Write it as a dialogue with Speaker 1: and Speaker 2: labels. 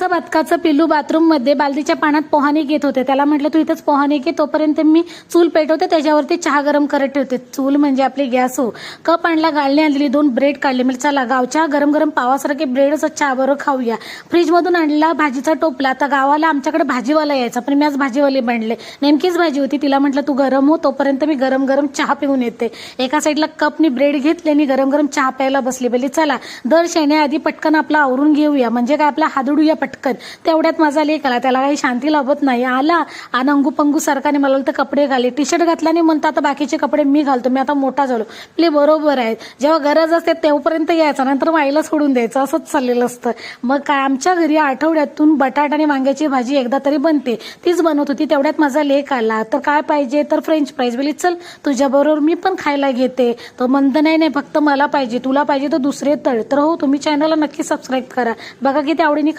Speaker 1: बदकाचं पिल्लू बाथरूम मध्ये बालदीच्या पाण्यात पोहाने घेत होते. त्याला म्हटलं तू इथंच पोहाने घे, तोपर्यंत मी चूल पेटवते, त्याच्यावरती चहा गरम करत ठेवते. चूल म्हणजे आपली गॅस हो. कप आणला, गाळणी आणलेली, 2 ब्रेड काढले. म्हणजे चला गावच्या गरम गरम पावासारखे ब्रेडच चहा बरोबर खाऊया. फ्रीज मधून आणला भाजीचा टोपला. आता गावाला आमच्याकडे भाजीवाला यायचा, पण मी आज भाजीवाले बनले. नेमकीच भाजी होती. तिला म्हटलं तू गरम हो, तोपर्यंत मी गरम गरम चहा पिऊन येते. एका साईडला कपनी ब्रेड घेतले आणि गरम गरम चहा प्यायला बसली. बोलली चला दर शेण्याआधी पटकन आपला आवरून घेऊया, म्हणजे काय आपला हादडूया पटकन. तेवढ्यात माझा लेक आला. त्याला काही शांती लाभत नाही. आला आणि अंगू पंगू सरकारने मला तर कपडे घाले. टी शर्ट घातला नाही म्हणता आता बाकीचे कपडे मी घालतो, मी आता मोठा झालो. आपले बरोबर आहे, जेव्हा गरज असते तेव्हापर्यंत यायचा, नंतर माईला सोडून द्यायचं, असंच चाललेलं असतं. मग काय आमच्या घरी आठवड्यातून बटाटा आणि वांग्याची भाजी एकदा तरी बनते. तीच बनवत होती. तेवढ्यात माझा लेक आला. तर काय पाहिजे, तर फ्रेंच फ्राईज. बोली चल तुझ्याबरोबर मी पण खायला घेते. तो म्हणतं नाही नाही फक्त मला पाहिजे, तुला पाहिजे तर दुसरे तळ. तर हो, तुम्ही चॅनलला नक्की सबस्क्राईब करा. बघा किती आवडीने